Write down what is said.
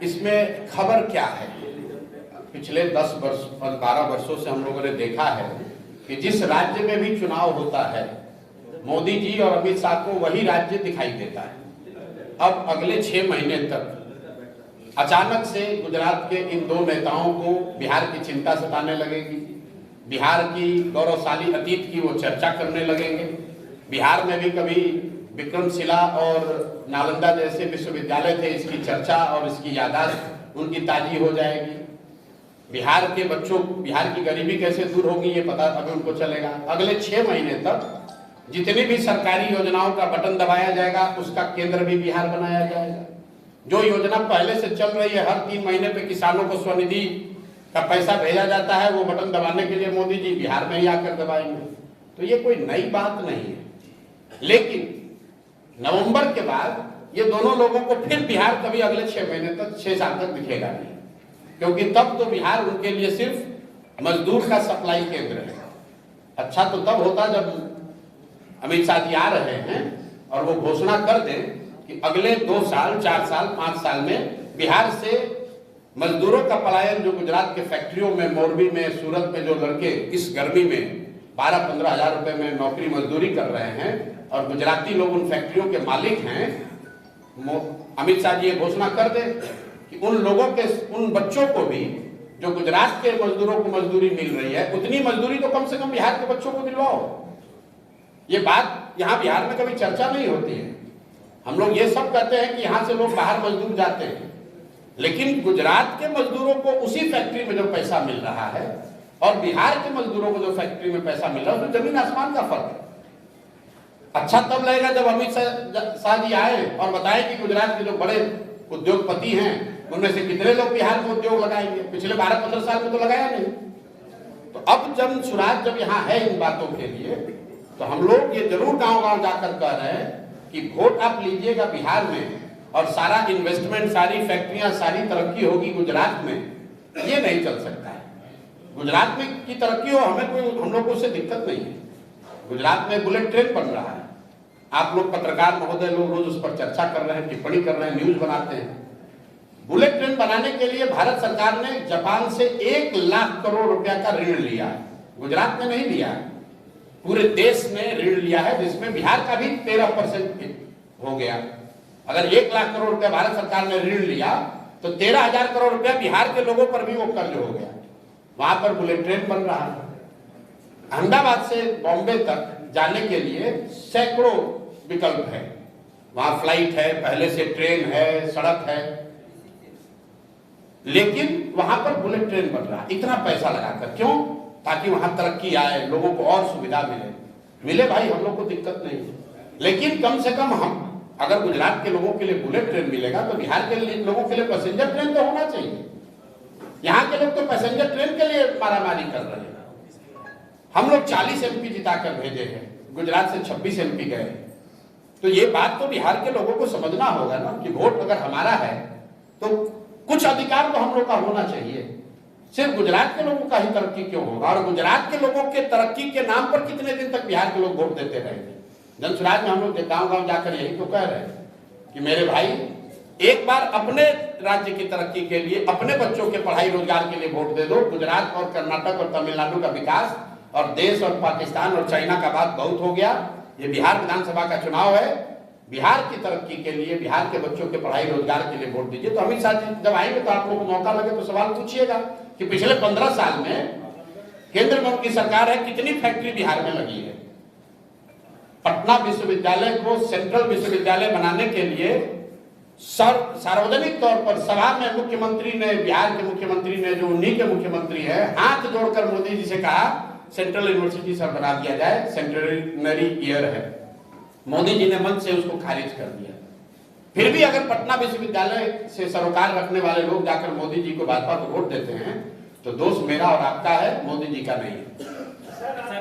इसमें खबर क्या है? पिछले 10 वर्ष 12 वर्षों से हम लोगों ने देखा है कि जिस राज्य में भी चुनाव होता है, मोदी जी और अमित शाह को वही राज्य दिखाई देता है। अब अगले 6 महीने तक अचानक से गुजरात के इन दो नेताओं को बिहार की चिंता सताने लगेगी, बिहार की गौरवशाली अतीत की वो चर्चा करने लगेंगे। बिहार में भी कभी विक्रमशिला और नालंदा जैसे विश्वविद्यालय थे, इसकी चर्चा और इसकी याददाश्त उनकी ताजी हो जाएगी। बिहार के बच्चों, बिहार की गरीबी कैसे दूर होगी ये पता अभी उनको चलेगा। अगले 6 महीने तक जितनी भी सरकारी योजनाओं का बटन दबाया जाएगा उसका केंद्र भी बिहार बनाया जाएगा। जो योजना पहले से चल रही है, हर 3 महीने पे किसानों को स्वनिधि का पैसा भेजा जाता है, वो बटन दबाने के लिए मोदी जी बिहार में ही आकर दबाएंगे। तो ये कोई नई बात नहीं है, लेकिन नवंबर के बाद ये दोनों लोगों को फिर बिहार कभी अगले 6 महीने तक 6 साल तक दिखेगा नहीं, क्योंकि तब तो बिहार उनके लिए सिर्फ मजदूर का सप्लाई केंद्र है। अच्छा तो तब होता जब अमित शाह जी आ रहे हैं और वो घोषणा कर दें कि अगले 2 साल 4 साल 5 साल में बिहार से मजदूरों का पलायन, जो गुजरात के फैक्ट्रियों में, मोरबी में, सूरत में जो लड़के इस गर्मी में 12-15 हजार रुपए में नौकरी मजदूरी कर रहे हैं और गुजराती लोग उन फैक्ट्रियों के मालिक हैं, अमित शाह जी ये घोषणा कर दे कि उन लोगों के, उन बच्चों को भी जो गुजरात के मजदूरों को मजदूरी मिल रही है, उतनी मजदूरी तो कम से कम बिहार के बच्चों को दिलवाओ। ये बात यहाँ बिहार में कभी चर्चा नहीं होती है। हम लोग ये सब कहते हैं कि यहाँ से लोग बाहर मजदूर जाते हैं, लेकिन गुजरात के मजदूरों को उसी फैक्ट्री में जो पैसा मिल रहा है और बिहार के मजदूरों को जो फैक्ट्री में पैसा मिल रहा है, उसमें जमीन आसमान का फर्क है। अच्छा तब लगेगा जब अमित शाह जी आए और बताए कि गुजरात के जो बड़े उद्योगपति हैं उनमें से कितने लोग बिहार में उद्योग लगाएंगे। पिछले 12-15 साल में तो लगाया नहीं। तो अब जब सुराज जब यहाँ है इन बातों के लिए, तो हम लोग ये जरूर गांव-गांव जाकर कह रहे हैं कि वोट आप लीजिएगा बिहार में और सारा इन्वेस्टमेंट, सारी फैक्ट्रियां, सारी तरक्की होगी गुजरात में। ये नहीं चल सकता है। गुजरात में की तरक्की हो, हमें कोई, हम लोग को उससे दिक्कत नहीं है। गुजरात में बुलेट ट्रेन बन रहा है, आप लोग पत्रकार महोदय लोग रोज उस पर चर्चा कर रहे हैं, टिप्पणी कर रहे हैं, न्यूज बनाते हैं। बुलेट ट्रेन बनाने के लिए भारत सरकार ने जापान से 1 लाख करोड़ रुपया का ऋण लिया है। गुजरात में नहीं लिया है, पूरे देश में ऋण लिया है, जिसमें बिहार का भी 13% हो गया। अगर 1 लाख करोड़ रुपया भारत सरकार ने ऋण लिया तो 13,000 करोड़ रुपया बिहार के लोगों पर भी वो कर्ज हो गया। वहां पर बुलेट ट्रेन बन रहा है। अहमदाबाद से बॉम्बे तक जाने के लिए सैकड़ों विकल्प है। वहां फ्लाइट है, पहले से ट्रेन है, सड़क है, लेकिन वहां पर बुलेट ट्रेन बन रहा है। इतना पैसा लगाकर क्यों? ताकि वहां तरक्की आए, लोगों को और सुविधा मिले भाई, हम लोग को दिक्कत नहीं है। लेकिन कम से कम हम, अगर गुजरात के लोगों के लिए बुलेट ट्रेन मिलेगा तो बिहार के लोगों के लिए पैसेंजर ट्रेन तो होना चाहिए। यहाँ के लोग तो पैसेंजर ट्रेन के लिए मारामारी कर रहे हैं। हम लोग 40 MP जिताकर भेजे हैं, गुजरात से 26 MP गए। तो ये बात तो बिहार के लोगों को समझना होगा ना कि वोट अगर हमारा है तो कुछ अधिकार तो हम लोग का होना चाहिए। सिर्फ गुजरात के लोगों का ही तरक्की क्यों होगा? और गुजरात के लोगों के तरक्की के नाम पर कितने दिन तक बिहार के लोग वोट देते रहेंगे? जनसुराज में हम लोग गांव-गांव जाकर यही तो कह रहे हैं कि मेरे भाई, एक बार अपने राज्य की तरक्की के लिए, अपने बच्चों के पढ़ाई रोजगार के लिए वोट दे दो। गुजरात और कर्नाटक और तमिलनाडु का विकास और देश और पाकिस्तान और चाइना का बात बहुत हो गया। ये बिहार विधानसभा का चुनाव है, बिहार की तरक्की के लिए, बिहार के बच्चों के पढ़ाई रोजगार के लिए वोट दीजिए। तो अमित शाह जी जब आएंगे तो आप लोगों को मौका लगे तो सवाल पूछिएगा कि पिछले 15 साल में केंद्र में उनकी सरकार है, कितनी फैक्ट्री बिहार में लगी है। पटना विश्वविद्यालय को सेंट्रल विश्वविद्यालय बनाने के लिए सार्वजनिक तौर पर सभा में मुख्यमंत्री ने, बिहार के मुख्यमंत्री ने, जो उन्हीं के मुख्यमंत्री है, हाथ जोड़कर मोदी जी से कहा सेंट्रल यूनिवर्सिटी सर बना दिया जाए, सेंटेनरी ईयर है। मोदी जी ने मंच से उसको खारिज कर दिया। फिर भी अगर पटना विश्वविद्यालय से सरोकार रखने वाले लोग जाकर मोदी जी को, भाजपा को वोट देते हैं तो दोष मेरा और आपका है, मोदी जी का नहीं है।